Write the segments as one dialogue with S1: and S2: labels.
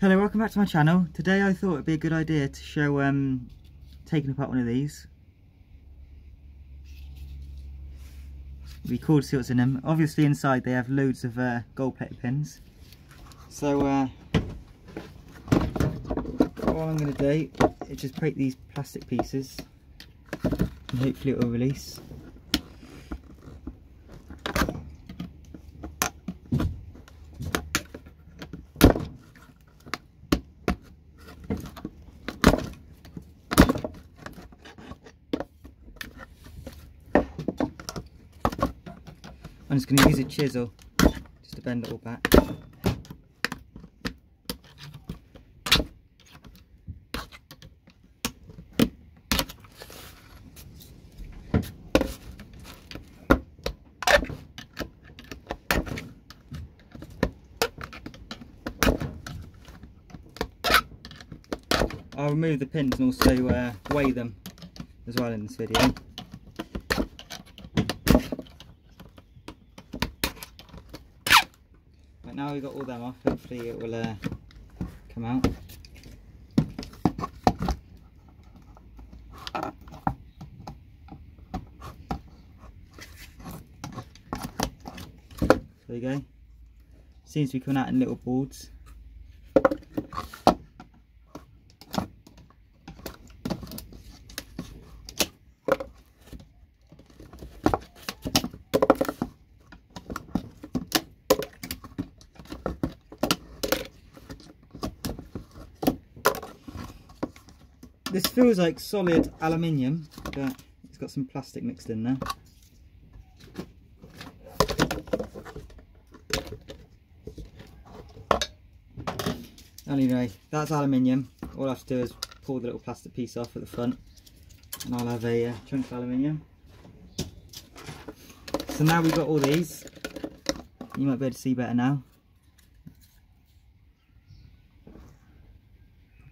S1: Hello, welcome back to my channel. Today I thought it'd be a good idea to show taking apart one of these. It'd be cool to see what's in them. Obviously inside they have loads of gold plated pins. So what I'm going to do is just break these plastic pieces and hopefully it will release. I'm just going to use a chisel just to bend it all back. I'll remove the pins and also weigh them as well in this video. Right, now we've got all them off, hopefully it will come out. There you go. Seems to be coming out in little boards. This feels like solid aluminium, but it's got some plastic mixed in there. Anyway, that's aluminium. All I have to do is pull the little plastic piece off at the front and I'll have a chunk of aluminium. So now we've got all these. You might be able to see better now.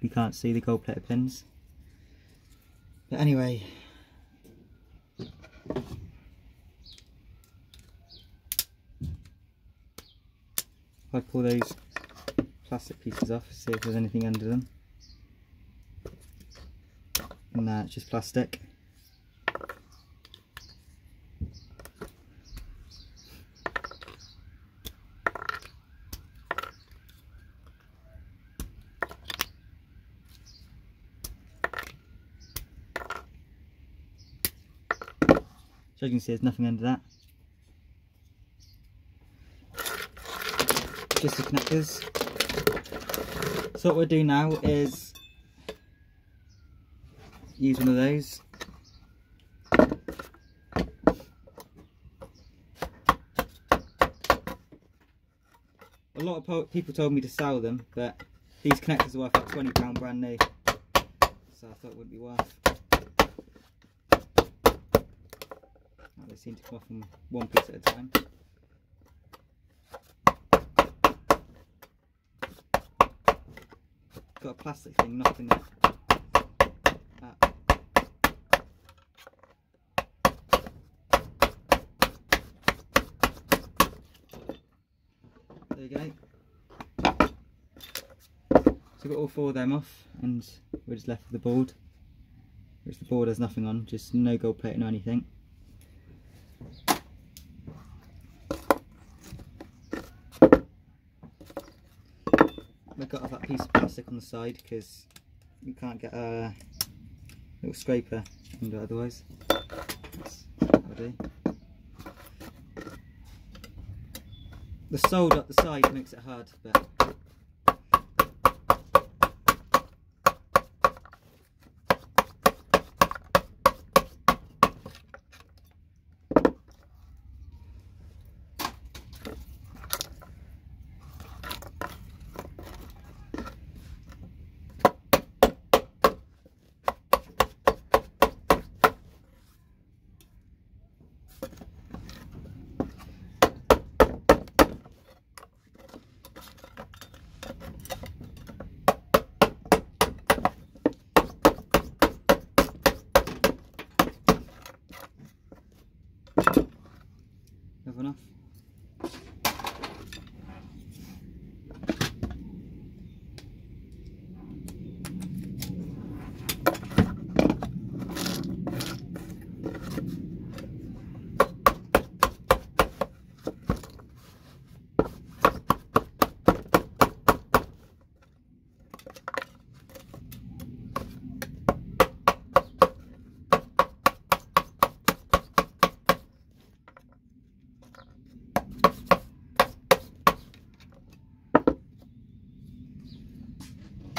S1: You can't see the gold plated pins. But anyway, if I pull those plastic pieces off, see if there's anything under them. No, it's just plastic. So you can see there's nothing under that. Just the connectors. So what we'll do now is use one of those. A lot of people told me to sell them, but these connectors are worth like £20 brand new. So I thought it would be worth. They seem to come off in one piece at a time. Got a plastic thing knocking it up. There you go. So we've got all four of them off and we're just left with the board, which the board has nothing on, just no gold plating or anything. I've got off that piece of plastic on the side because you can't get a little scraper under it otherwise. That's what I do. The solder up the side makes it hard, but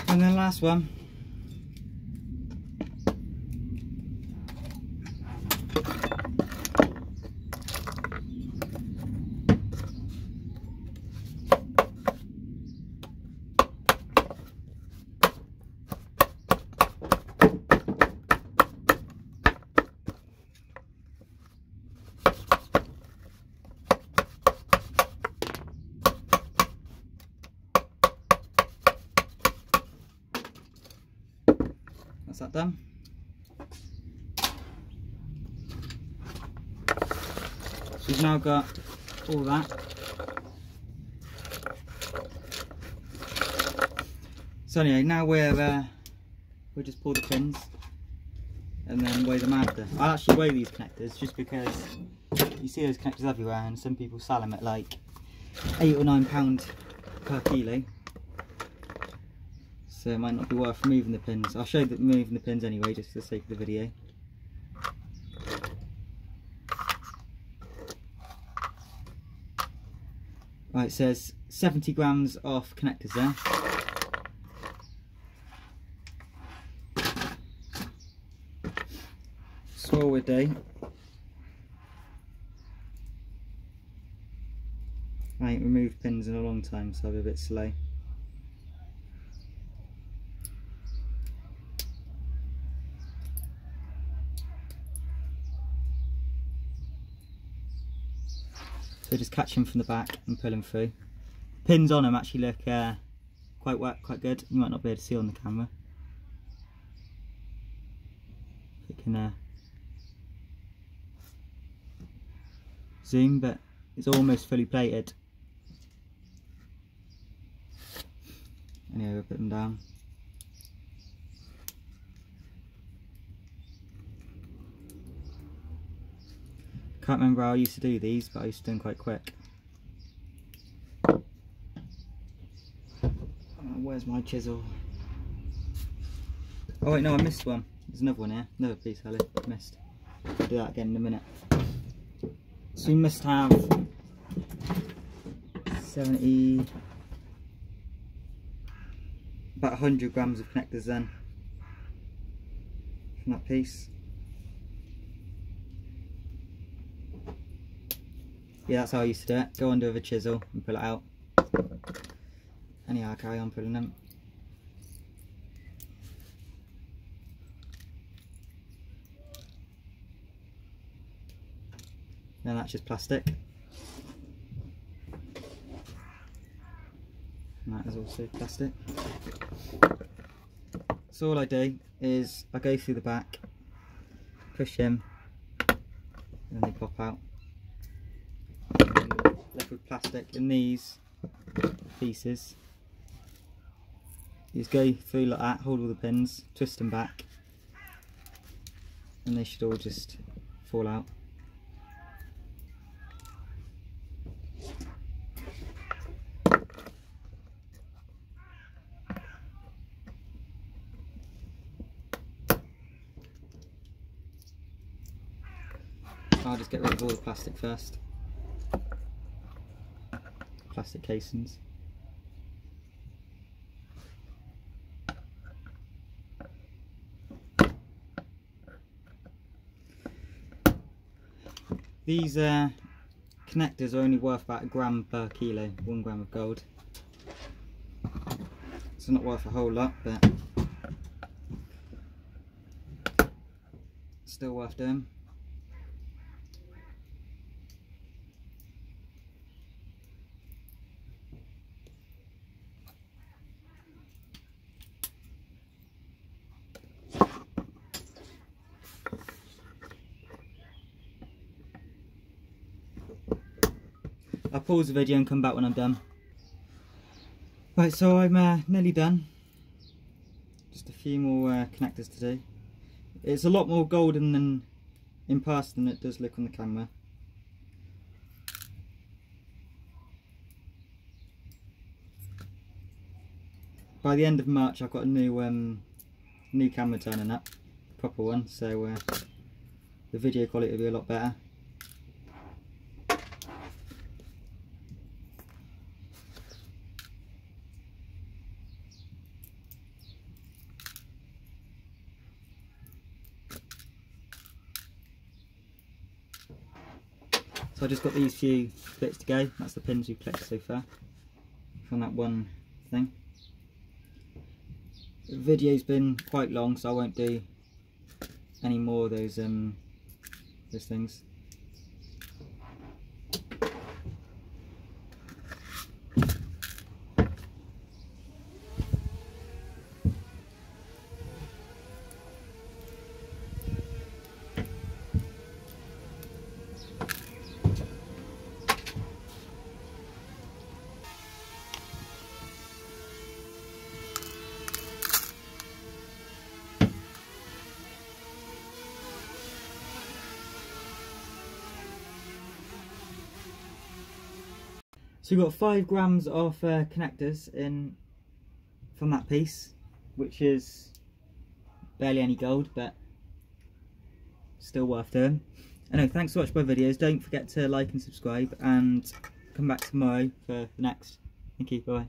S1: And then last one. That's that done. So we've now got all that. So anyway, now we'll just pull the pins and then weigh them after. I'll actually weigh these connectors just because you see those connectors everywhere, and some people sell them at like £8 or £9 per kilo. So it might not be worth removing the pins. I'll show you removing the pins anyway, just for the sake of the video. Right, it says 70 grams of connectors there. Forward day. I ain't removed pins in a long time, so I'll be a bit slow. So just catch them from the back and pull them through. Pins on them actually look quite wet, quite good. You might not be able to see on the camera. You can zoom, but it's almost fully plated. Anyway, we'll put them down. Can't remember how I used to do these, but I used to do them quite quick. Where's my chisel? Oh wait, no, I missed one. There's another one here, another piece I missed. I'll do that again in a minute. So we must have 70, about 100 grams of connectors then from that piece. Yeah, that's how I used to do it. Go under with a chisel and pull it out. Anyhow, I'll carry on pulling them. Then that's just plastic. And that is also plastic. So all I do is I go through the back, push in, and they pop out. Liquid plastic in these pieces. You just go through like that, hold all the pins, twist them back, and they should all just fall out. I'll just get rid of all the plastic first. Plastic casings. These connectors are only worth about 1 gram per kilo, 1 gram of gold. So not worth a whole lot, but still worth doing. I'll pause the video and come back when I'm done. Right, so I'm nearly done. Just a few more connectors to do. It's a lot more golden than in person than it does look on the camera. By the end of March I've got a new camera turning up, proper one, so the video quality will be a lot better. So I just got these few bits to go. That's the pins we've collected so far from that one thing. The video's been quite long, so I won't do any more of those things. So we've got 5 grams of connectors in from that piece, which is barely any gold, but still worth doing. Anyway, thanks for watching my videos. Don't forget to like and subscribe, and come back tomorrow for the next. Thank you, bye.